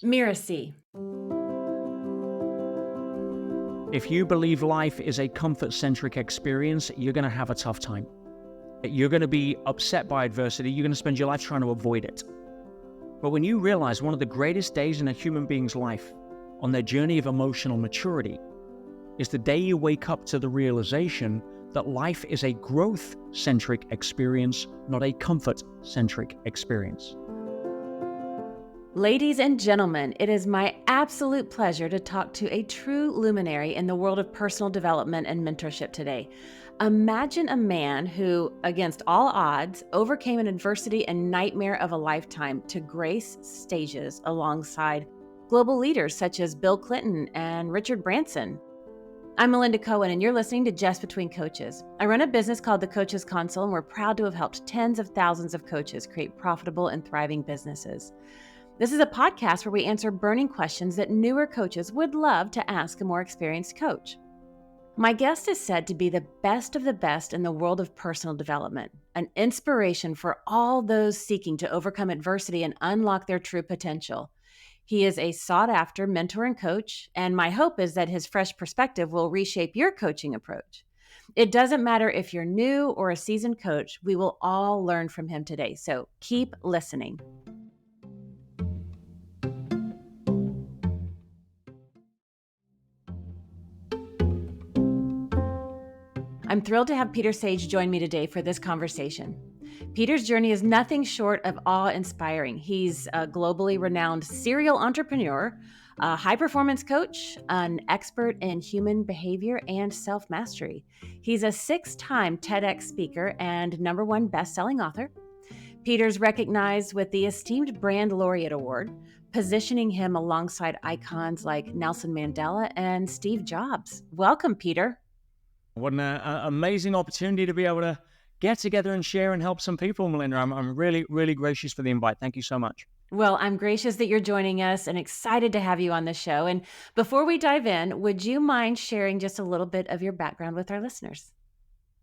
Mirasee. If you believe life is a comfort-centric experience, you're going to have a tough time. You're going to be upset by adversity. You're going to spend your life trying to avoid it. But when you realize one of the greatest days in a human being's life on their journey of emotional maturity is the day you wake up to the realization that life is a growth-centric experience, not a comfort-centric experience. Ladies and gentlemen, it is my absolute pleasure to talk to a true luminary in the world of personal development and mentorship today. Imagine a man who, against all odds, overcame an adversity and nightmare of a lifetime to grace stages alongside global leaders such as Bill Clinton and Richard Branson. I'm Melinda Cohan, and you're listening to Just Between Coaches. I run a business called The Coaches Console, and we're proud to have helped tens of thousands of coaches create profitable and thriving businesses. This is a podcast where we answer burning questions that newer coaches would love to ask a more experienced coach. My guest is said to be the best of the best in the world of personal development, an inspiration for all those seeking to overcome adversity and unlock their true potential. He is a sought-after mentor and coach, and my hope is that his fresh perspective will reshape your coaching approach. It doesn't matter if you're new or a seasoned coach, we will all learn from him today, so keep listening. I'm thrilled to have Peter Sage join me today for this conversation. Peter's journey is nothing short of awe-inspiring. He's a globally renowned serial entrepreneur, a high-performance coach, an expert in human behavior and self-mastery. He's a 6-time TEDx speaker and #1 best-selling author. Peter's recognized with the esteemed Brand Laureate Award, positioning him alongside icons like Nelson Mandela and Steve Jobs. Welcome, Peter. What an amazing opportunity to be able to get together and share and help some people, Melinda. I'm really, really gracious for the invite. Thank you so much. Well, I'm gracious that you're joining us and excited to have you on the show. And before we dive in, would you mind sharing just a little bit of your background with our listeners?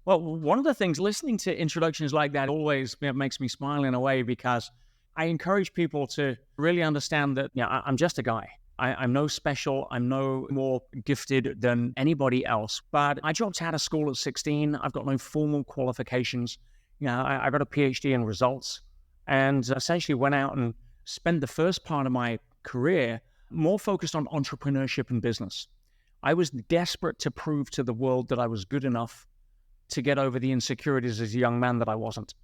Well, one of the things, listening to introductions like that always makes me smile in a way, because I encourage people to really understand that I'm just a guy. I'm no special. I'm no more gifted than anybody else. But I dropped out of school at 16. I've got no formal qualifications. I got a PhD in results, and essentially went out and spent the first part of my career more focused on entrepreneurship and business. I was desperate to prove to the world that I was good enough to get over the insecurities as a young man that I wasn't,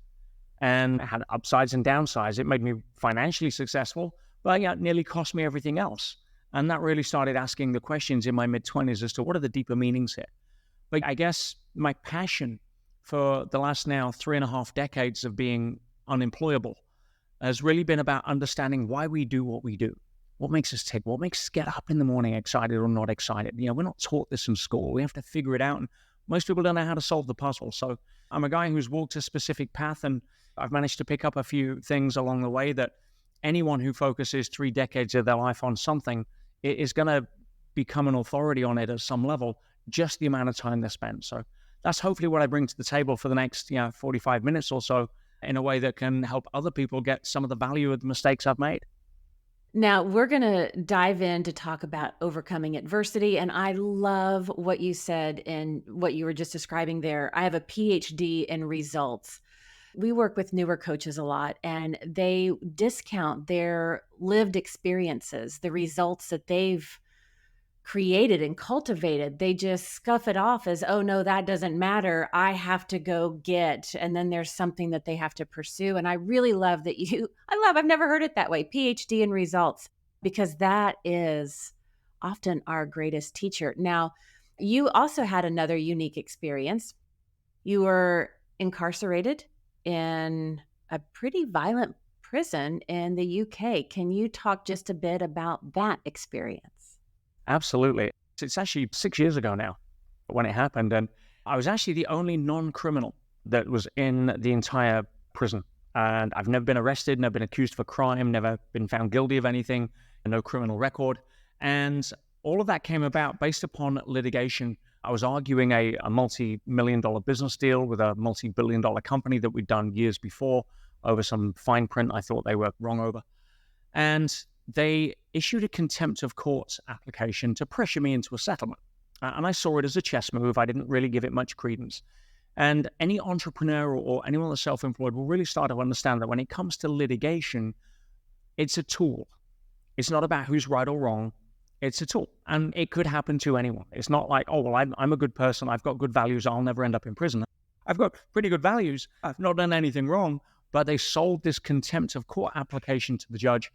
and had upsides and downsides. It made me financially successful, but it nearly cost me everything else. And that really started asking the questions in my mid-20s as to what are the deeper meanings here. But I guess my passion for the last now 3.5 decades of being unemployable has really been about understanding why we do what we do. What makes us tick? What makes us get up in the morning excited or not excited? We're not taught this in school. We have to figure it out. And most people don't know how to solve the puzzle. So I'm a guy who's walked a specific path, and I've managed to pick up a few things along the way that anyone who focuses 3 decades of their life on something is going to become an authority on it at some level, just the amount of time they spend. So that's hopefully what I bring to the table for the next 45 minutes or so, in a way that can help other people get some of the value of the mistakes I've made. Now, we're going to dive in to talk about overcoming adversity. And I love what you said and what you were just describing there. I have a PhD in results. We work with newer coaches a lot, and they discount their lived experiences, the results that they've created and cultivated. They just scuff it off as, oh no, that doesn't matter. I have to go get, and then there's something that they have to pursue. And I really love that I've never heard it that way, PhD in results, because that is often our greatest teacher. Now, you also had another unique experience. You were incarcerated in a pretty violent prison in the UK. Can you talk just a bit about that experience? Absolutely. It's actually 6 years ago now when it happened. And I was actually the only non-criminal that was in the entire prison. And I've never been arrested, never been accused of a crime, never been found guilty of anything, and no criminal record. And all of that came about based upon litigation. I was arguing a multi-million-dollar business deal with a multi-billion-dollar company that we'd done years before over some fine print I thought they were wrong over. And they issued a contempt of court application to pressure me into a settlement. And I saw it as a chess move. I didn't really give it much credence. And any entrepreneur or anyone that's self-employed will really start to understand that when it comes to litigation, it's a tool. It's not about who's right or wrong. It's a tool. And it could happen to anyone. It's not like, oh, well, I'm a good person. I've got good values. I'll never end up in prison. I've got pretty good values. I've not done anything wrong. But they sold this contempt of court application to the judge.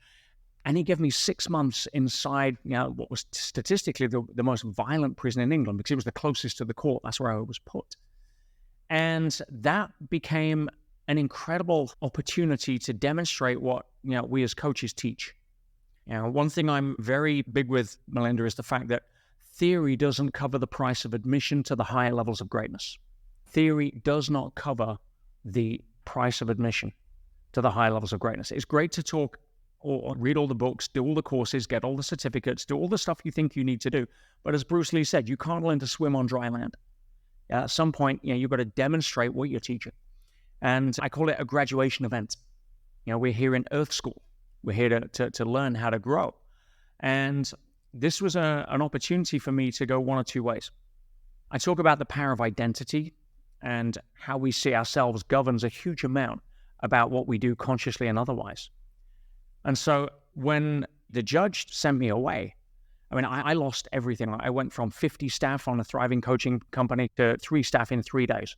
And he gave me 6 months inside, what was statistically the most violent prison in England, because it was the closest to the court. That's where I was put. And that became an incredible opportunity to demonstrate what, we as coaches teach. One thing I'm very big with, Melinda, is the fact that theory doesn't cover the price of admission to the higher levels of greatness. Theory does not cover the price of admission to the higher levels of greatness. It's great to talk or read all the books, do all the courses, get all the certificates, do all the stuff you think you need to do. But as Bruce Lee said, you can't learn to swim on dry land. At some point, you've got to demonstrate what you're teaching. And I call it a graduation event. We're here in Earth School. We're here to learn how to grow. And this was an opportunity for me to go one or two ways. I talk about the power of identity and how we see ourselves governs a huge amount about what we do consciously and otherwise. And so when the judge sent me away, I lost everything. I went from 50 staff on a thriving coaching company to 3 staff in 3 days.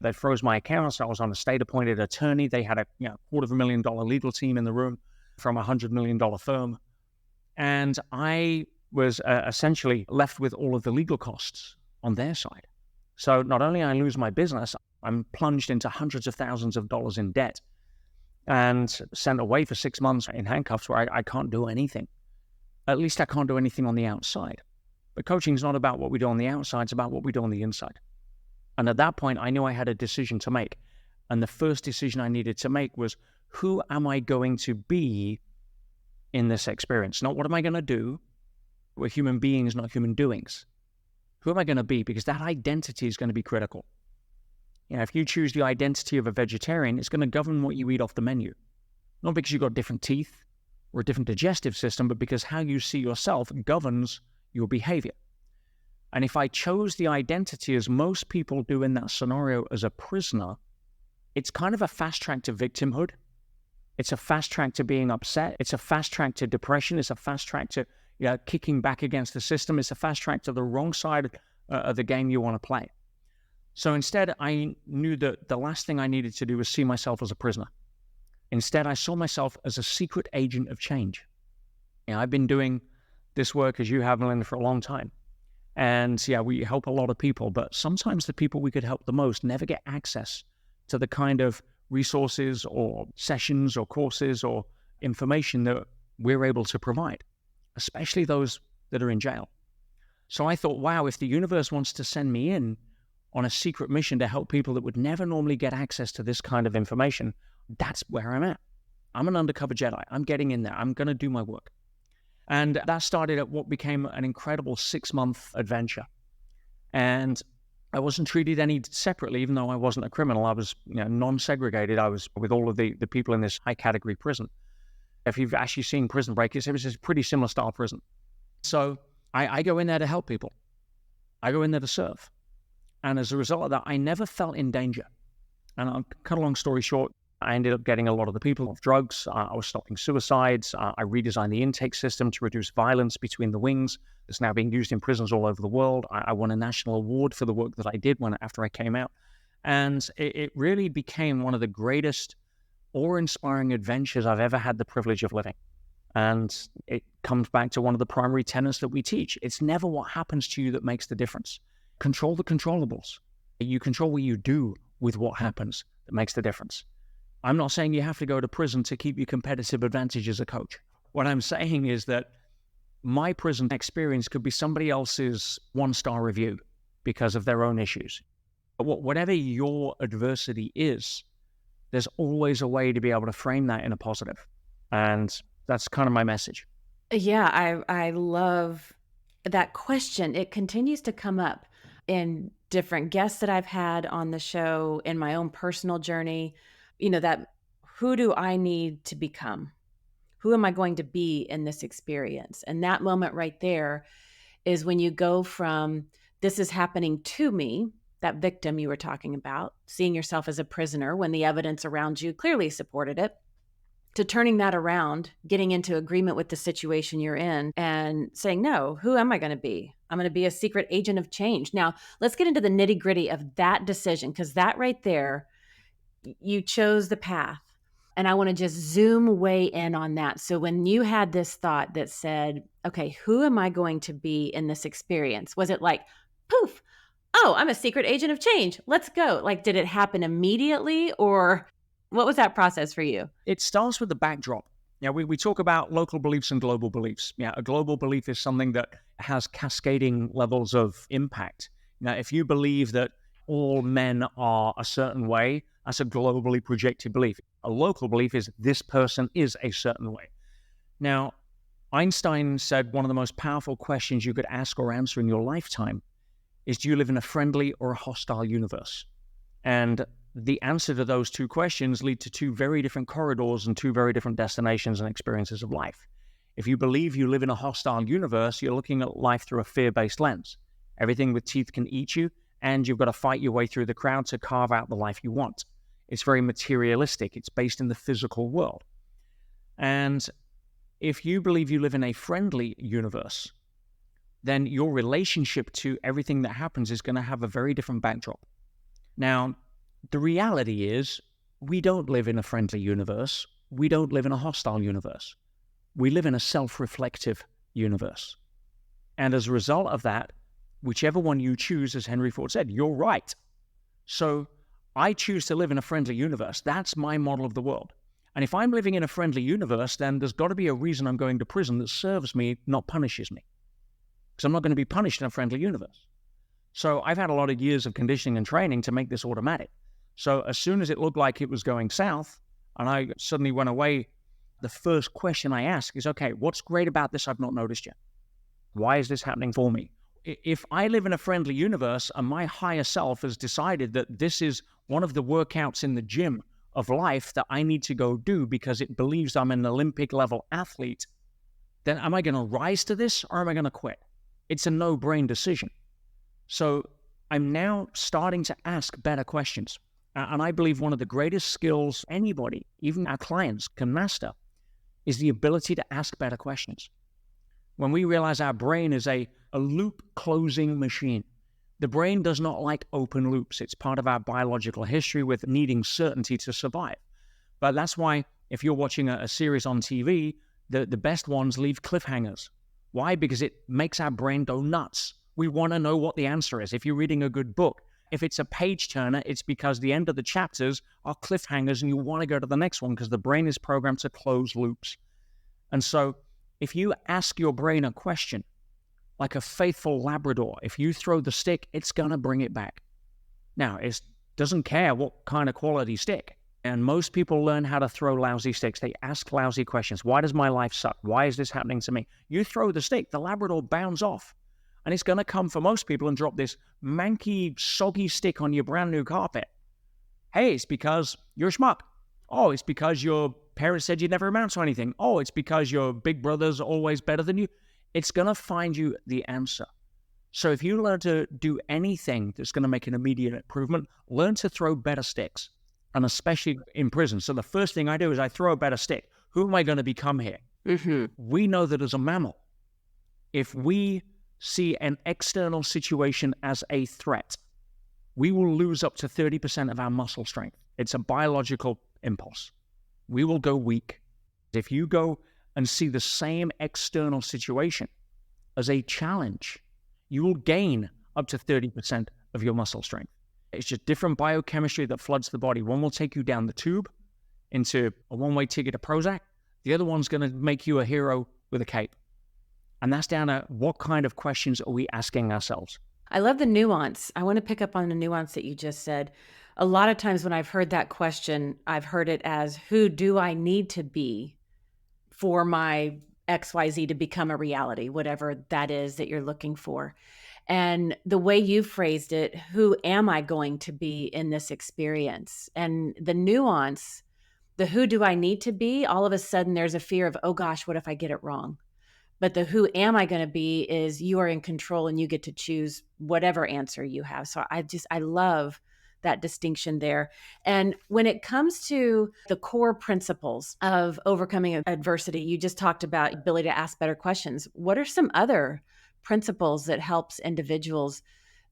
They froze my accounts. I was on a state-appointed attorney. They had a $250,000 legal team in the room from a $100 million firm. And I was essentially left with all of the legal costs on their side. So not only I lose my business, I'm plunged into hundreds of thousands of dollars in debt and sent away for 6 months in handcuffs where I can't do anything. At least I can't do anything on the outside. But coaching is not about what we do on the outside, it's about what we do on the inside. And at that point, I knew I had a decision to make. And the first decision I needed to make was, who am I going to be in this experience? Not what am I going to do? We're human beings, not human doings. Who am I going to be? Because that identity is going to be critical. If you choose the identity of a vegetarian, it's going to govern what you eat off the menu. Not because you've got different teeth or a different digestive system, but because how you see yourself governs your behavior. And if I chose the identity, as most people do in that scenario, as a prisoner, it's kind of a fast track to victimhood. It's a fast track to being upset. It's a fast track to depression. It's a fast track to kicking back against the system. It's a fast track to the wrong side of the game you want to play. So instead, I knew that the last thing I needed to do was see myself as a prisoner. Instead, I saw myself as a secret agent of change. I've been doing this work, as you have, Melinda, for a long time. And we help a lot of people, but sometimes the people we could help the most never get access to the kind of resources or sessions or courses or information that we're able to provide, especially those that are in jail. So I thought, wow, if the universe wants to send me in on a secret mission to help people that would never normally get access to this kind of information, that's where I'm at. I'm an undercover Jedi. I'm getting in there. I'm going to do my work. And that started at what became an incredible 6-month adventure. And I wasn't treated any separately, even though I wasn't a criminal. I was non-segregated. I was with all of the people in this high category prison. If you've actually seen Prison Break, it was a pretty similar style prison. So I go in there to help people. I go in there to serve. And as a result of that, I never felt in danger. And I'll cut a long story short, I ended up getting a lot of the people off drugs. I was stopping suicides. I redesigned the intake system to reduce violence between the wings. It's now being used in prisons all over the world. I won a national award for the work that I did after I came out. And it really became one of the greatest awe-inspiring adventures I've ever had the privilege of living. And it comes back to one of the primary tenets that we teach. It's never what happens to you that makes the difference. Control the controllables. You control what you do with what happens that makes the difference. I'm not saying you have to go to prison to keep your competitive advantage as a coach. What I'm saying is that my prison experience could be somebody else's 1-star review because of their own issues. Whatever your adversity is, there's always a way to be able to frame that in a positive. And that's kind of my message. Yeah, I love that question. It continues to come up in different guests that I've had on the show, in my own personal journey. That who do I need to become? Who am I going to be in this experience? And that moment right there is when you go from this is happening to me, that victim you were talking about, seeing yourself as a prisoner when the evidence around you clearly supported it, to turning that around, getting into agreement with the situation you're in and saying, no, who am I going to be? I'm going to be a secret agent of change. Now, let's get into the nitty gritty of that decision, because that right there, you chose the path. And I want to just zoom way in on that. So when you had this thought that said, okay, who am I going to be in this experience? Was it like, poof, oh, I'm a secret agent of change. Let's go. Like, did it happen immediately, or what was that process for you? It starts with the backdrop. Yeah, we talk about local beliefs and global beliefs. Yeah, a global belief is something that has cascading levels of impact. Now, if you believe that all men are a certain way, that's a globally projected belief. A local belief is this person is a certain way. Now, Einstein said one of the most powerful questions you could ask or answer in your lifetime is, do you live in a friendly or a hostile universe? And the answer to those two questions lead to two very different corridors and two very different destinations and experiences of life. If you believe you live in a hostile universe, you're looking at life through a fear-based lens. Everything with teeth can eat you, and you've got to fight your way through the crowd to carve out the life you want. It's very materialistic. It's based in the physical world. And if you believe you live in a friendly universe, then your relationship to everything that happens is going to have a very different backdrop. Now, the reality is we don't live in a friendly universe. We don't live in a hostile universe. We live in a self-reflective universe. And as a result of that, whichever one you choose, as Henry Ford said, you're right. So I choose to live in a friendly universe. That's my model of the world. And if I'm living in a friendly universe, then there's got to be a reason I'm going to prison that serves me, not punishes me. Because I'm not going to be punished in a friendly universe. So I've had a lot of years of conditioning and training to make this automatic. So as soon as it looked like it was going south and I suddenly went away, the first question I ask is, okay, what's great about this I've not noticed yet? Why is this happening for me? If I live in a friendly universe and my higher self has decided that this is one of the workouts in the gym of life that I need to go do because it believes I'm an Olympic level athlete, then am I going to rise to this or am I going to quit? It's a no-brain decision. So I'm now starting to ask better questions. And I believe one of the greatest skills anybody, even our clients, can master is the ability to ask better questions. When we realize our brain is a loop closing machine, the brain does not like open loops. It's part of our biological history with needing certainty to survive. But that's why if you're watching a series on TV, the best ones leave cliffhangers. Why? Because it makes our brain go nuts. We want to know what the answer is. If you're reading a good book, if it's a page turner, it's because the end of the chapters are cliffhangers and you want to go to the next one because the brain is programmed to close loops. And so if you ask your brain a question, like a faithful Labrador, if you throw the stick, it's going to bring it back. Now, it doesn't care what kind of quality stick. And most people learn how to throw lousy sticks. They ask lousy questions. Why does my life suck? Why is this happening to me? You throw the stick, the Labrador bounds off. And it's going to come for most people and drop this manky, soggy stick on your brand new carpet. Hey, it's because you're a schmuck. Oh, it's because your parents said you'd never amount to anything. Oh, it's because your big brother's always better than you. It's going to find you the answer. So if you learn to do anything that's going to make an immediate improvement, learn to throw better sticks, and especially in prison. So the first thing I do is I throw a better stick. Who am I going to become here? Mm-hmm. We know that as a mammal, if we see an external situation as a threat, we will lose up to 30% of our muscle strength. It's a biological impulse. We will go weak. If you go and see the same external situation as a challenge, you will gain up to 30% of your muscle strength. It's just different biochemistry that floods the body. One will take you down the tube into a one-way ticket to Prozac. The other one's going to make you a hero with a cape. And that's down to what kind of questions are we asking ourselves? I love the nuance. I want to pick up on the nuance that you just said. A lot of times when I've heard that question, I've heard it as, who do I need to be for my XYZ to become a reality, whatever that is that you're looking for. And the way you phrased it, who am I going to be in this experience? And the nuance The who do I need to be, all of a sudden there's a fear of, oh gosh, what if I get it wrong? But the who am I going to be is you are in control and you get to choose whatever answer you have. So I love that distinction there. And when it comes to the core principles of overcoming adversity, you just talked about ability to ask better questions. What are some other principles that helps individuals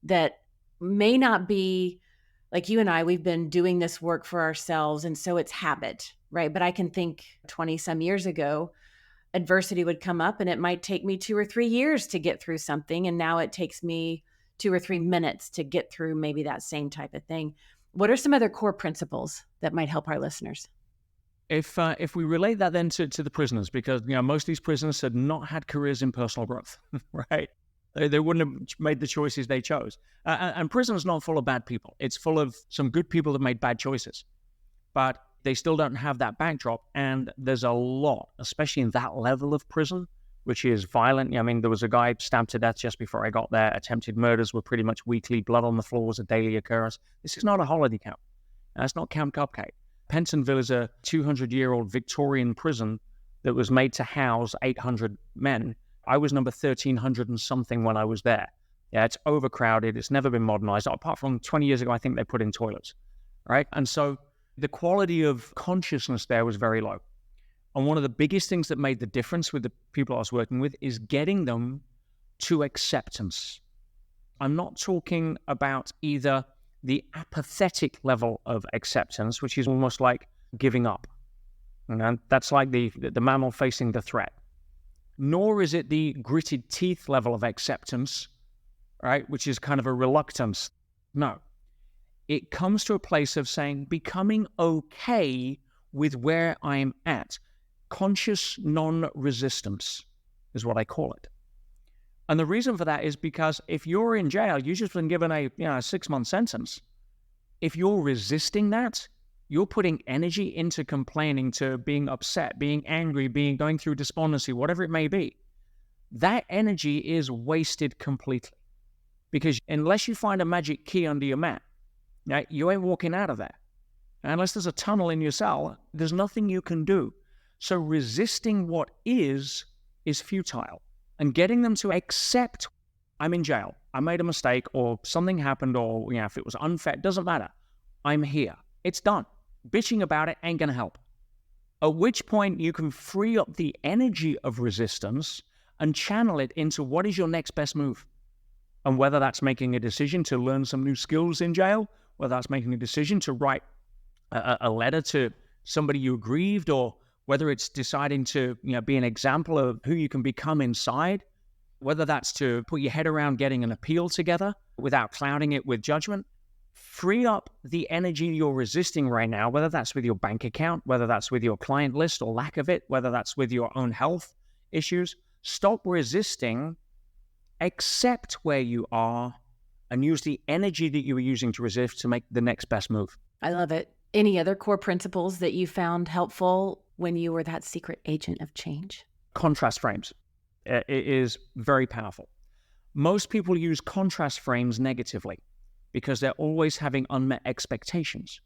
that may not be like you and I, we've been doing this work for ourselves. And so it's habit, right? But I can think 20 some years ago, adversity would come up and it might take me 2 or 3 years to get through something. And now it takes me 2 or 3 minutes to get through maybe that same type of thing. What are some other core principles that might help our listeners? If we relate that then to the prisoners, because most of these prisoners had not had careers in personal growth, right? They wouldn't have made the choices they chose. And prison is not full of bad people. It's full of some good people that made bad choices. But they still don't have that backdrop. And there's a lot, especially in that level of prison, which is violent. I mean, there was a guy stabbed to death just before I got there. Attempted murders were pretty much weekly. Blood on the floor was a daily occurrence. This is not a holiday camp. It's not Camp Cupcake. Pentonville is a 200-year-old Victorian prison that was made to house 800 men. I was number 1,300 and something when I was there. Yeah, it's overcrowded. It's never been modernized. Apart from 20 years ago, I think they put in toilets, right? And so the quality of consciousness there was very low. And one of the biggest things that made the difference with the people I was working with is getting them to acceptance. I'm not talking about either the apathetic level of acceptance, which is almost like giving up. And that's like the mammal facing the threat. Nor is it the gritted teeth level of acceptance, right, which is kind of a reluctance. No. It comes to a place of saying, becoming okay with where I'm at. Conscious non-resistance is what I call it. And the reason for that is because if you're in jail, you've just been given a 6-month sentence. If you're resisting that, you're putting energy into complaining, to being upset, being angry, going through despondency, whatever it may be. That energy is wasted completely. Because unless you find a magic key under your mat, right, you ain't walking out of there. Unless there's a tunnel in your cell, there's nothing you can do. So resisting what is futile. And getting them to accept, I'm in jail, I made a mistake, or something happened, or if it was unfair, it doesn't matter. I'm here. It's done. Bitching about it ain't going to help. At which point you can free up the energy of resistance and channel it into what is your next best move. And whether that's making a decision to learn some new skills in jail, whether that's making a decision to write a letter to somebody you aggrieved, or whether it's deciding to be an example of who you can become inside, whether that's to put your head around getting an appeal together without clouding it with judgment. Free up the energy you're resisting right now, whether that's with your bank account, whether that's with your client list or lack of it, whether that's with your own health issues. Stop resisting, accept where you are, and use the energy that you were using to resist to make the next best move. I love it. Any other core principles that you found helpful when you were that secret agent of change? Contrast frames. It is very powerful. Most people use contrast frames negatively because they're always having unmet expectations.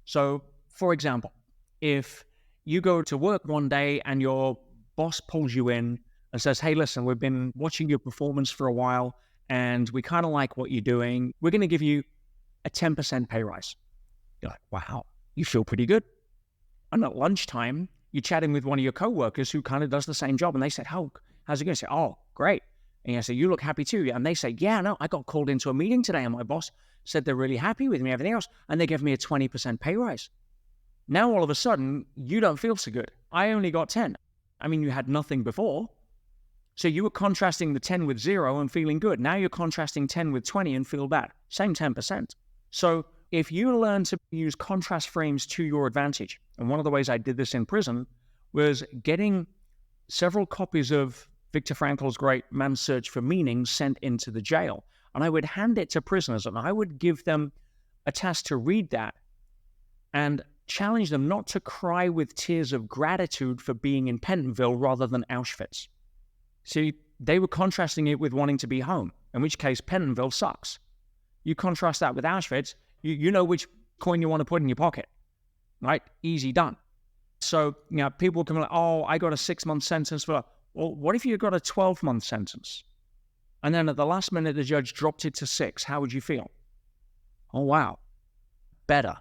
So, for example, if you go to work one day and your boss pulls you in and says, hey, listen, we've been watching your performance for a while and we kind of like what you're doing. We're going to give you a 10% pay rise. You're like, wow, you feel pretty good. And at lunchtime, you're chatting with one of your coworkers who kind of does the same job. And they said, oh, how's it going? You say, oh, great. And you say, you look happy too. And they say, yeah, no, I got called into a meeting today and my boss said they're really happy with me, everything else. And they gave me a 20% pay rise. Now, all of a sudden, you don't feel so good. I only got 10. I mean, you had nothing before. So you were contrasting the 10 with 0 and feeling good. Now you're contrasting 10 with 20 and feel bad. Same 10%. So if you learn to use contrast frames to your advantage, and one of the ways I did this in prison was getting several copies of Viktor Frankl's great Man's Search for Meaning sent into the jail. And I would hand it to prisoners and I would give them a task to read that and challenge them not to cry with tears of gratitude for being in Pentonville rather than Auschwitz. See, they were contrasting it with wanting to be home, in which case Pentonville sucks. You contrast that with Auschwitz, you know which coin you want to put in your pocket, right? Easy done. So, people can be like, oh, I got a 6-month sentence for that. Well, what if you got a 12-month sentence? And then at the last minute, the judge dropped it to 6. How would you feel? Oh, wow. Better.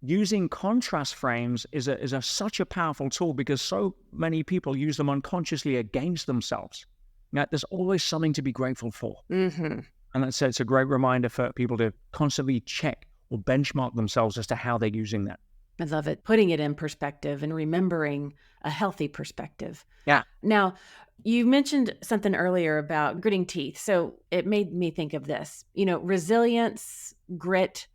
Using contrast frames is such a powerful tool because so many people use them unconsciously against themselves. Now, there's always something to be grateful for. Mm-hmm. And it's a great reminder for people to constantly check or benchmark themselves as to how they're using that. I love it. Putting it in perspective and remembering a healthy perspective. Yeah. Now, you mentioned something earlier about gritting teeth. So it made me think of this, resilience, grit.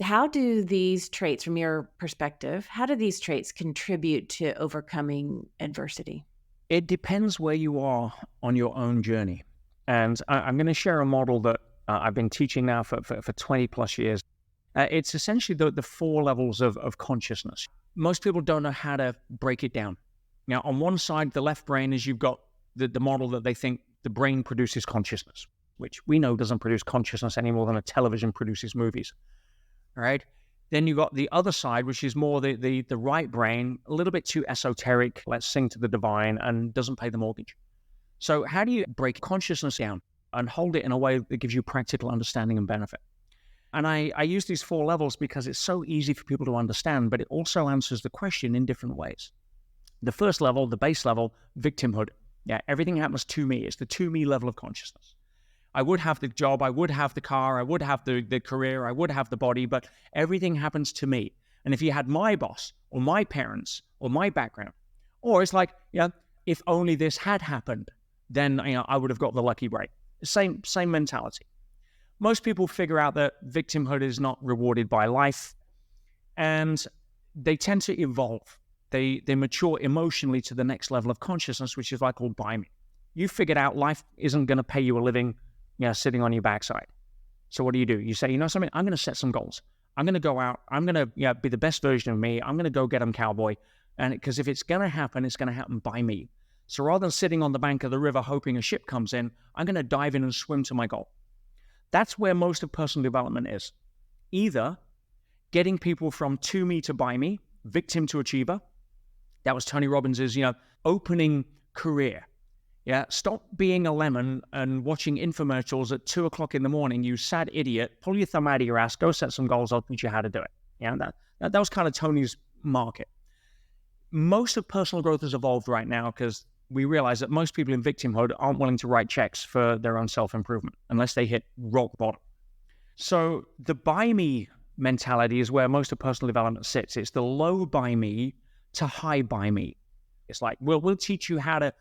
How do these traits, from your perspective, how do these traits contribute to overcoming adversity? It depends where you are on your own journey. And I'm going to share a model that I've been teaching now for 20 plus years. It's essentially the 4 levels of consciousness. Most people don't know how to break it down. Now, on one side, the left brain is you've got the model that they think the brain produces consciousness, which we know doesn't produce consciousness any more than a television produces movies. All right. Then you got the other side, which is more the right brain, a little bit too esoteric, let's sing to the divine, and doesn't pay the mortgage. So how do you break consciousness down and hold it in a way that gives you practical understanding and benefit? And I use these 4 levels because it's so easy for people to understand, but it also answers the question in different ways. The first level, the base level, victimhood. Yeah, everything happens to me. It's the to me level of consciousness. I would have the job, I would have the car, I would have the career, I would have the body, but everything happens to me. And if you had my boss or my parents or my background, or it's like, if only this had happened, then I would have got the lucky break. Same mentality. Most people figure out that victimhood is not rewarded by life, and they tend to evolve. They mature emotionally to the next level of consciousness, which is what I call buy me. You figured out life isn't going to pay you a living sitting on your backside. So what do? You say, something, I'm going to set some goals. I'm going to go out. I'm going to be the best version of me. I'm going to go get them, cowboy. And because if it's going to happen, it's going to happen by me. So rather than sitting on the bank of the river hoping a ship comes in, I'm going to dive in and swim to my goal. That's where most of personal development is. Either getting people from to me to by me, victim to achiever. That was Tony Robbins's, opening career. Yeah, stop being a lemon and watching infomercials at 2:00 in the morning, you sad idiot. Pull your thumb out of your ass, go set some goals, I'll teach you how to do it. Yeah, that was kind of Tony's market. Most of personal growth has evolved right now because we realize that most people in victimhood aren't willing to write checks for their own self-improvement unless they hit rock bottom. So the buy me mentality is where most of personal development sits. It's the low buy me to high buy me. It's like, we'll teach you how to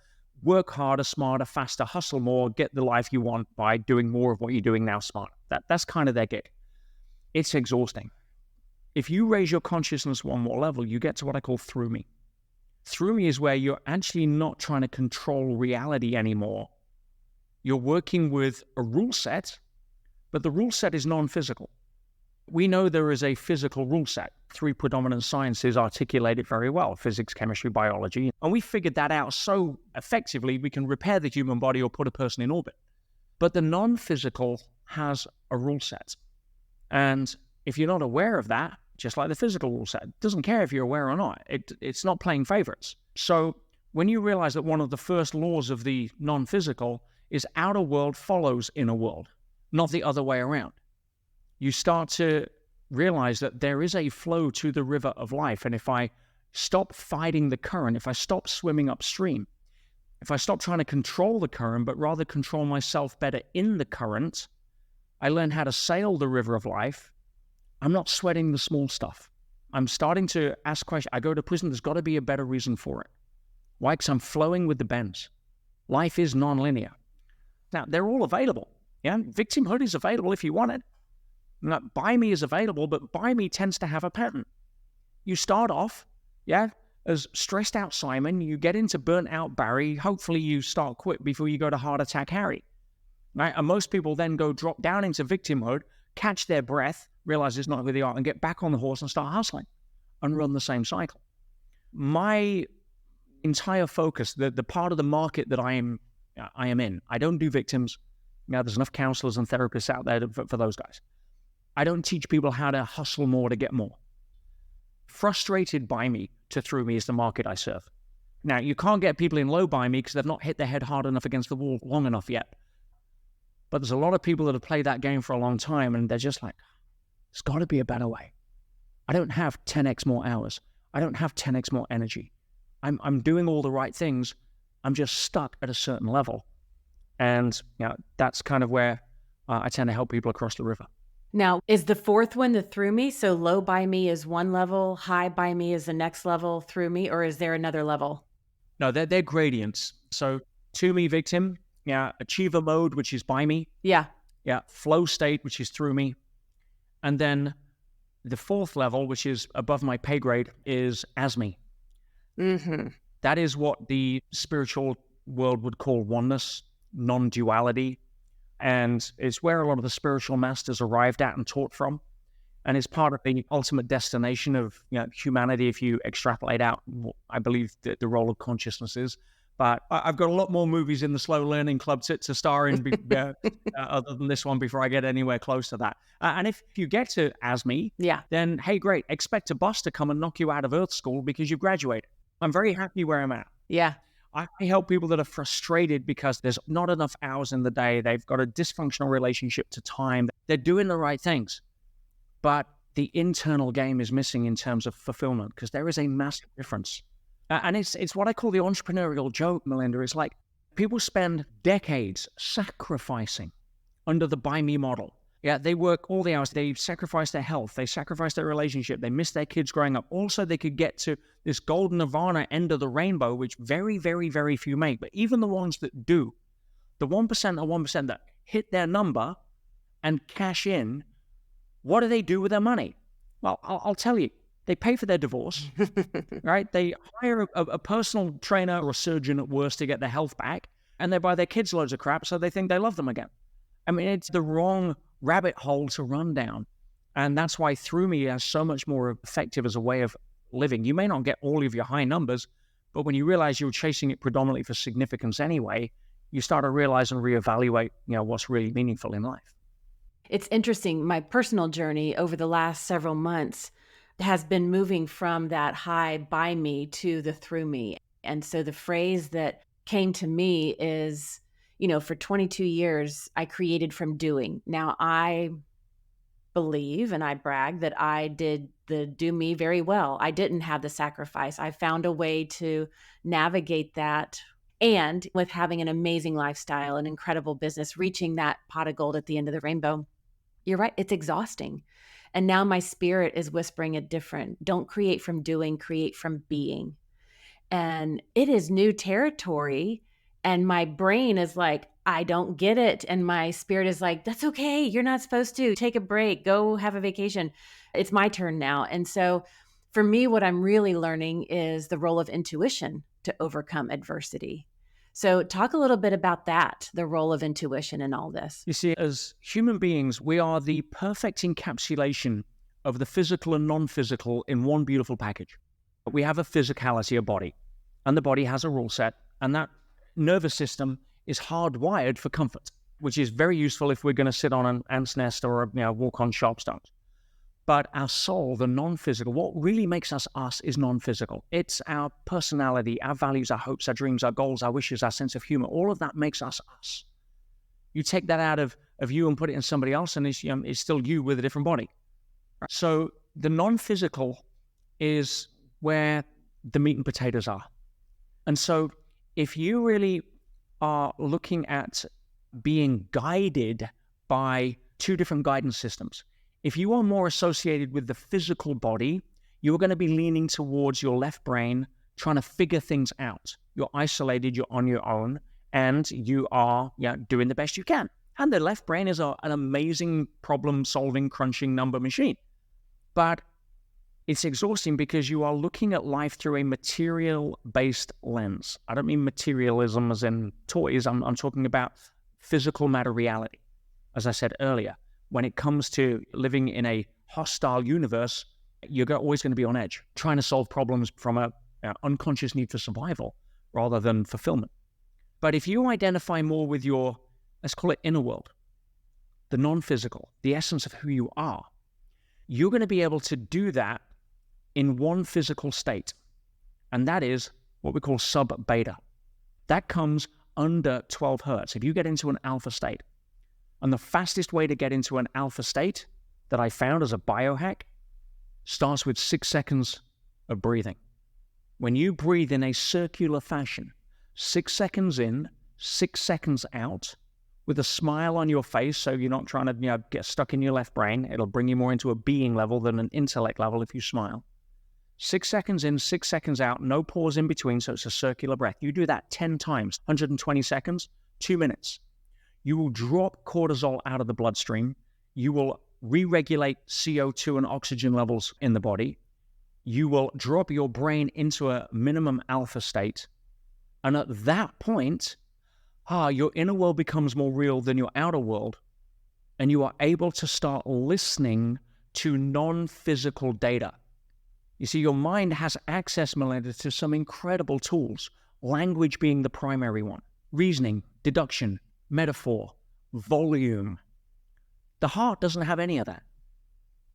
work harder, smarter, faster, hustle more, get the life you want by doing more of what you're doing now smarter. That's kind of their gig. It's exhausting. If you raise your consciousness one more level, you get to what I call through me. Through me is where you're actually not trying to control reality anymore. You're working with a rule set, but the rule set is non-physical. We know there is a physical rule set. 3 predominant sciences articulate it very well: physics, chemistry, biology. And we figured that out so effectively, we can repair the human body or put a person in orbit. But the non-physical has a rule set. And if you're not aware of that, just like the physical rule set, it doesn't care if you're aware or not. It's not playing favorites. So when you realize that one of the first laws of the non-physical is outer world follows inner world, not the other way around, you start to realize that there is a flow to the river of life. And if I stop fighting the current, if I stop swimming upstream, if I stop trying to control the current, but rather control myself better in the current, I learn how to sail the river of life. I'm not sweating the small stuff. I'm starting to ask questions. I go to prison, there's got to be a better reason for it. Why? Because I'm flowing with the bends. Life is non-linear. Now, they're all available. Yeah, victimhood is available if you want it. Now, buy me is available, but buy me tends to have a pattern. You start off, as stressed out Simon, you get into burnt out Barry, hopefully you start quit before you go to heart attack Harry. Right? And most people then go drop down into victimhood, catch their breath, realize it's not who they are, and get back on the horse and start hustling and run the same cycle. My entire focus, the part of the market that I am in, I don't do victims. There's enough counselors and therapists out there for those guys. I don't teach people how to hustle more to get more. frustrated by me to through me is the market I serve. Now, you can't get people in low by me because they've not hit their head hard enough against the wall long enough yet. But there's a lot of people that have played that game for a long time, and they're just like, there's got to be a better way. I don't have 10x more hours. I don't have 10x more energy. I'm doing all the right things. I'm just stuck at a certain level. And that's kind of where I tend to help people across the river. Now, is the fourth one the through me? So low by me is one level, high by me is the next level through me, or is there another level? No, they're gradients. So to me, victim, achiever mode, which is by me. Yeah. Flow state, which is through me. And then the fourth level, which is above my pay grade, is as me. Mm-hmm. That is what the spiritual world would call oneness, non-duality. And it's where a lot of the spiritual masters arrived at and taught from. And it's part of the ultimate destination of humanity if you extrapolate out what I believe the role of consciousness is. But I've got a lot more movies in the Slow Learning Club to star in other than this one before I get anywhere close to that. And if you get to as me, then hey, great, expect a bus to come and knock you out of Earth School because you've graduated. I'm very happy where I'm at. Yeah. I help people that are frustrated because there's not enough hours in the day. They've got a dysfunctional relationship to time. They're doing the right things, but the internal game is missing in terms of fulfillment because there is a massive difference. And it's what I call the entrepreneurial joke, Melinda. It's like people spend decades sacrificing under the buy me model. Yeah, they work all the hours. They sacrifice their health. They sacrifice their relationship. They miss their kids growing up. Also, they could get to this golden nirvana end of the rainbow, which very, very, very few make. But even the ones that do, the 1% or 1% that hit their number and cash in, what do they do with their money? Well, I'll tell you. They pay for their divorce, right? They hire a personal trainer or a surgeon at worst to get their health back, and they buy their kids loads of crap so they think they love them again. I mean, it's the wrong rabbit hole to run down. And that's why through me is so much more effective as a way of living. You may not get all of your high numbers, but when you realize you're chasing it predominantly for significance anyway, you start to realize and reevaluate, what's really meaningful in life. It's interesting. My personal journey over the last several months has been moving from that high by me to the through me. And so the phrase that came to me is, for 22 years, I created from doing. Now, I believe and I brag that I did the do me very well. I didn't have the sacrifice. I found a way to navigate that. And with having an amazing lifestyle, an incredible business, reaching that pot of gold at the end of the rainbow, you're right, it's exhausting. And now my spirit is whispering a different, don't create from doing, create from being. And it is new territory. And my brain is like, I don't get it. And my spirit is like, that's okay. You're not supposed to. Take a break. Go have a vacation. It's my turn now. And so for me, what I'm really learning is the role of intuition to overcome adversity. So talk a little bit about that, the role of intuition in all this. You see, as human beings, we are the perfect encapsulation of the physical and non-physical in one beautiful package. We have a physicality, a body, and the body has a rule set, and that nervous system is hardwired for comfort, which is very useful if we're going to sit on an ant's nest or walk on sharp stones. But our soul, the non-physical, what really makes us us is non-physical. It's our personality, our values, our hopes, our dreams, our goals, our wishes, our sense of humor. All of that makes us us. You take that out of you and put it in somebody else, and it's still you with a different body. So the non-physical is where the meat and potatoes are. And so if you really are looking at being guided by two different guidance systems, if you are more associated with the physical body, you're going to be leaning towards your left brain, trying to figure things out. You're isolated, you're on your own, and you are doing the best you can. And the left brain is an amazing problem-solving, crunching number machine. But it's exhausting because you are looking at life through a material-based lens. I don't mean materialism as in toys. I'm talking about physical matter reality. As I said earlier, when it comes to living in a hostile universe, you're always going to be on edge, trying to solve problems from an unconscious need for survival rather than fulfillment. But if you identify more with your, let's call it inner world, the non-physical, the essence of who you are, you're going to be able to do that in one physical state, and that is what we call sub-beta. That comes under 12 hertz. If you get into an alpha state, and the fastest way to get into an alpha state that I found as a biohack starts with 6 seconds of breathing. When you breathe in a circular fashion, 6 seconds in, 6 seconds out, with a smile on your face, so you're not trying to get stuck in your left brain. It'll bring you more into a being level than an intellect level if you smile. 6 seconds in, 6 seconds out, no pause in between, so it's a circular breath. You do that 10 times, 120 seconds, 2 minutes. You will drop cortisol out of the bloodstream. You will re-regulate CO2 and oxygen levels in the body. You will drop your brain into a minimum alpha state. And at that point, your inner world becomes more real than your outer world. And you are able to start listening to non-physical data. You see, your mind has access, Melinda, to some incredible tools, language being the primary one, reasoning, deduction, metaphor, volume. The heart doesn't have any of that.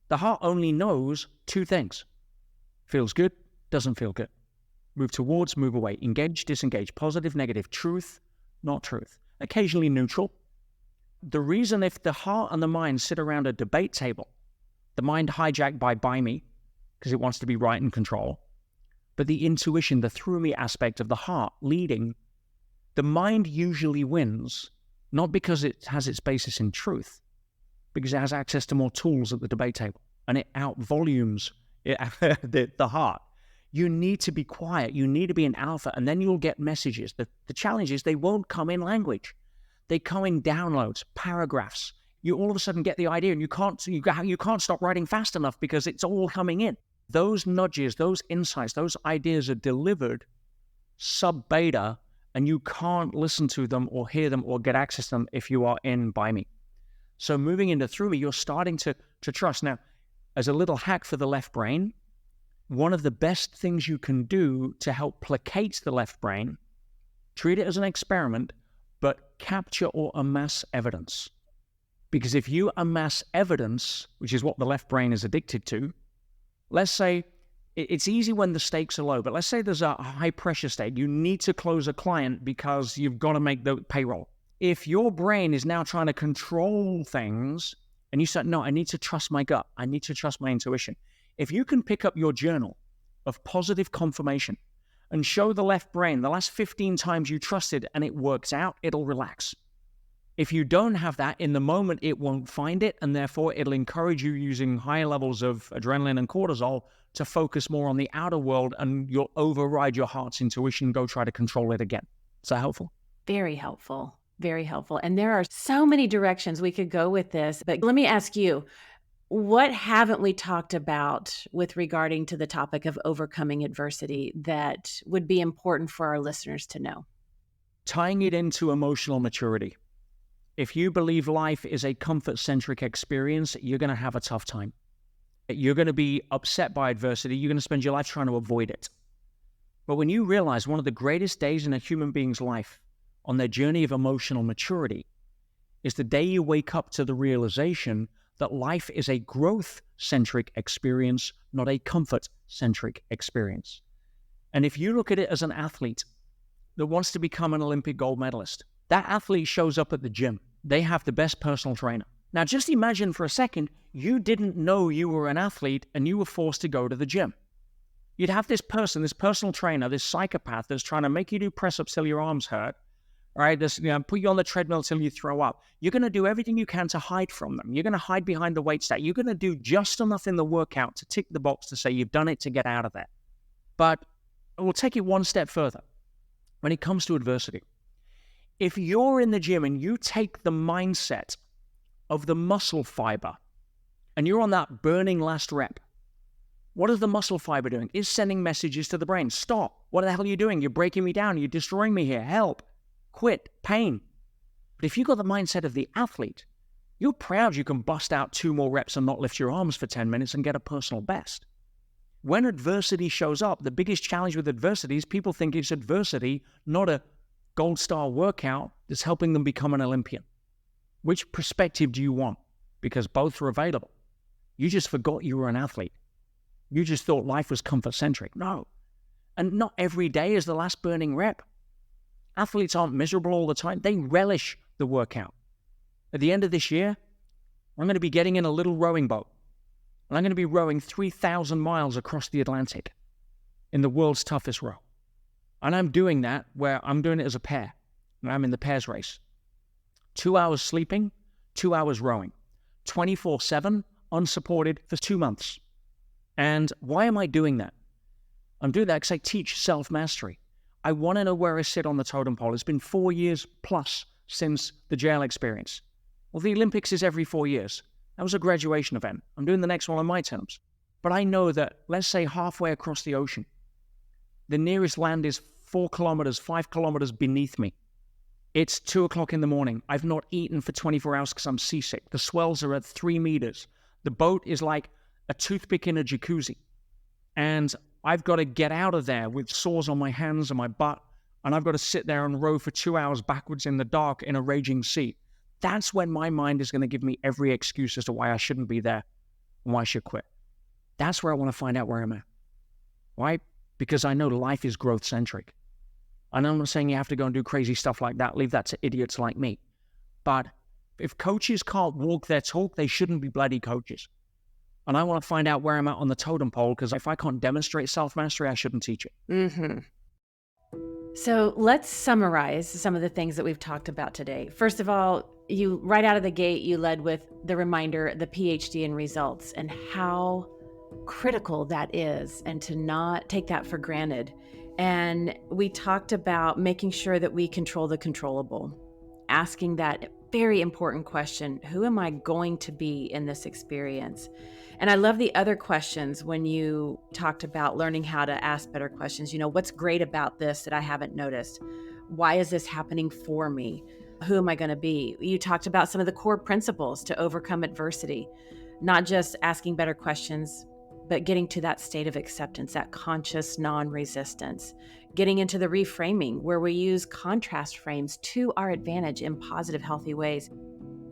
The heart only knows 2 things. Feels good, doesn't feel good. Move towards, move away. Engage, disengage. Positive, negative. Truth, not truth. Occasionally neutral. The reason if the heart and the mind sit around a debate table, the mind hijacked by me, because it wants to be right and control, but the intuition, the through me aspect of the heart leading, the mind usually wins, not because it has its basis in truth, because it has access to more tools at the debate table, and it out-volumes the heart. You need to be quiet. You need to be an alpha, and then you'll get messages. The challenge is they won't come in language. They come in downloads, paragraphs. You all of a sudden get the idea, and you can't stop writing fast enough because it's all coming in. Those nudges, those insights, those ideas are delivered sub-beta, and you can't listen to them or hear them or get access to them if you are in by me. So moving into through me, you're starting to trust. Now, as a little hack for the left brain, one of the best things you can do to help placate the left brain, treat it as an experiment, but capture or amass evidence. Because if you amass evidence, which is what the left brain is addicted to, let's say it's easy when the stakes are low, but let's say there's a high pressure state. You need to close a client because you've got to make the payroll. If your brain is now trying to control things and you said, no, I need to trust my gut. I need to trust my intuition. If you can pick up your journal of positive confirmation and show the left brain the last 15 times you trusted and it works out, it'll relax. If you don't have that, in the moment, it won't find it, and therefore it'll encourage you using higher levels of adrenaline and cortisol to focus more on the outer world, and you'll override your heart's intuition, go try to control it again. Is that helpful? Very helpful. Very helpful. And there are so many directions we could go with this, but let me ask you, what haven't we talked about with regarding to the topic of overcoming adversity that would be important for our listeners to know? Tying it into emotional maturity. If you believe life is a comfort-centric experience, you're going to have a tough time. You're going to be upset by adversity. You're going to spend your life trying to avoid it. But when you realize one of the greatest days in a human being's life on their journey of emotional maturity is the day you wake up to the realization that life is a growth-centric experience, not a comfort-centric experience. And if you look at it as an athlete that wants to become an Olympic gold medalist, that athlete shows up at the gym. They have the best personal trainer. Now, just imagine for a second, you didn't know you were an athlete and you were forced to go to the gym. You'd have this person, this personal trainer, this psychopath that's trying to make you do press-ups till your arms hurt, right? This, put you on the treadmill till you throw up. You're going to do everything you can to hide from them. You're going to hide behind the weight stack. You're going to do just enough in the workout to tick the box to say you've done it to get out of there. But we'll take it one step further. When it comes to adversity, if you're in the gym and you take the mindset of the muscle fiber and you're on that burning last rep, what is the muscle fiber doing? It's sending messages to the brain. Stop. What the hell are you doing? You're breaking me down. You're destroying me here. Help. Quit. Pain. But if you've got the mindset of the athlete, you're proud you can bust out 2 more reps and not lift your arms for 10 minutes and get a personal best. When adversity shows up, the biggest challenge with adversity is people think it's adversity, not a gold star workout that's helping them become an Olympian. Which perspective do you want? Because both are available. You just forgot you were an athlete. You just thought life was comfort-centric. No. And not every day is the last burning rep. Athletes aren't miserable all the time. They relish the workout. At the end of this year, I'm going to be getting in a little rowing boat, and I'm going to be rowing 3,000 miles across the Atlantic in the world's toughest row. And I'm doing that where I'm doing it as a pair, and I'm in the pairs race. 2 hours sleeping, 2 hours rowing, 24/7, unsupported for 2 months. And why am I doing that? I'm doing that because I teach self-mastery. I want to know where I sit on the totem pole. It's been 4 years plus since the jail experience. Well, the Olympics is every 4 years. That was a graduation event. I'm doing the next one on my terms. But I know that, let's say halfway across the ocean, the nearest land is 4 kilometers, 5 kilometers beneath me. It's 2 o'clock in the morning. I've not eaten for 24 hours because I'm seasick. The swells are at 3 meters. The boat is like a toothpick in a jacuzzi. And I've got to get out of there with sores on my hands and my butt. And I've got to sit there and row for 2 hours backwards in the dark in a raging sea. That's when my mind is going to give me every excuse as to why I shouldn't be there and why I should quit. That's where I want to find out where I'm at. Why? Because I know life is growth-centric. And I'm not saying you have to go and do crazy stuff like that. Leave that to idiots like me. But if coaches can't walk their talk, they shouldn't be bloody coaches. And I want to find out where I'm at on the totem pole, because if I can't demonstrate self-mastery, I shouldn't teach it. Mm-hmm. So let's summarize some of the things that we've talked about today. First of all, you right out of the gate, you led with the reminder, the PhD in results, and how critical that is, and to not take that for granted. And we talked about making sure that we control the controllable, asking that very important question, who am I going to be in this experience? And I love the other questions when you talked about learning how to ask better questions. You know, what's great about this that I haven't noticed? Why is this happening for me? Who am I going to be? You talked about some of the core principles to overcome adversity, not just asking better questions, but getting to that state of acceptance, that conscious non-resistance, getting into the reframing where we use contrast frames to our advantage in positive, healthy ways.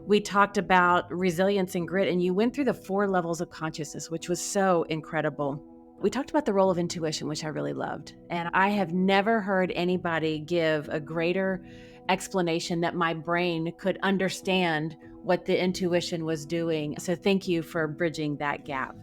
We talked about resilience and grit, and you went through the 4 levels of consciousness, which was so incredible. We talked about the role of intuition, which I really loved. And I have never heard anybody give a greater explanation that my brain could understand what the intuition was doing. So thank you for bridging that gap.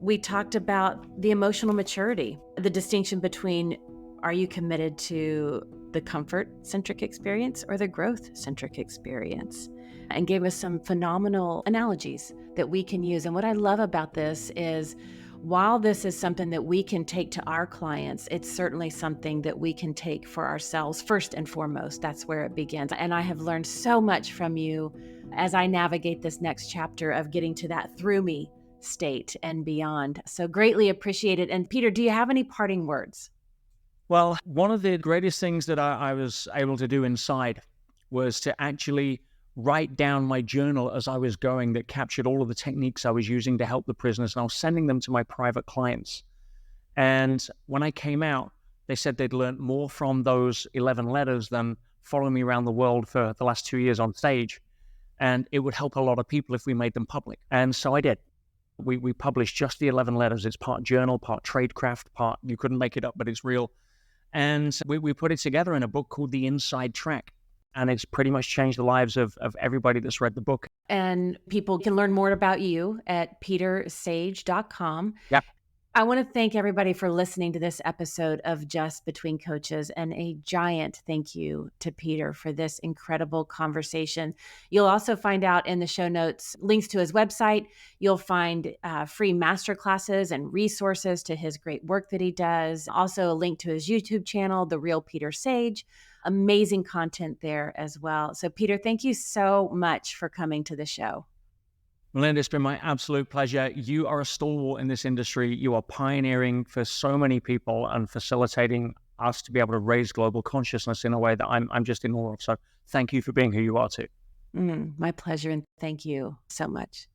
We talked about the emotional maturity, the distinction between, are you committed to the comfort-centric experience or the growth-centric experience? And gave us some phenomenal analogies that we can use. And what I love about this is, while this is something that we can take to our clients, it's certainly something that we can take for ourselves first and foremost. That's where it begins. And I have learned so much from you as I navigate this next chapter of getting to that through me state and beyond. So greatly appreciated. And Peter, do you have any parting words? Well, one of the greatest things that I was able to do inside was to actually write down my journal as I was going that captured all of the techniques I was using to help the prisoners, and I was sending them to my private clients. And when I came out, they said they'd learned more from those 11 letters than following me around the world for the last 2 years on stage. And it would help a lot of people if we made them public. And so I did. We published just the 11 letters. It's part journal, part tradecraft, part you couldn't make it up, but it's real. And we put it together in a book called The Inside Track. And it's pretty much changed the lives of everybody that's read the book. And people can learn more about you at petersage.com. Yep. I want to thank everybody for listening to this episode of Just Between Coaches, and a giant thank you to Peter for this incredible conversation. You'll also find out in the show notes links to his website. You'll find free masterclasses and resources to his great work that he does. Also a link to his YouTube channel, The Real Peter Sage. Amazing content there as well. So Peter, thank you so much for coming to the show. Melinda, it's been my absolute pleasure. You are a stalwart in this industry. You are pioneering for so many people and facilitating us to be able to raise global consciousness in a way that I'm just in awe of. So thank you for being who you are too. My pleasure, and thank you so much.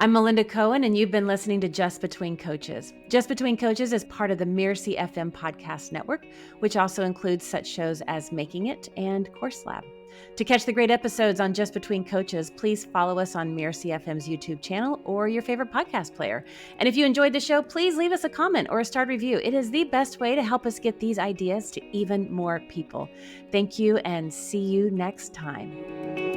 I'm Melinda Cohan, and you've been listening to Just Between Coaches. Just Between Coaches is part of the Mirasee FM podcast network, which also includes such shows as Making It and Course Lab. To catch the great episodes on Just Between Coaches, please follow us on Mirasee FM's YouTube channel or your favorite podcast player. And if you enjoyed the show, please leave us a comment or a starred review. It is the best way to help us get these ideas to even more people. Thank you, and see you next time.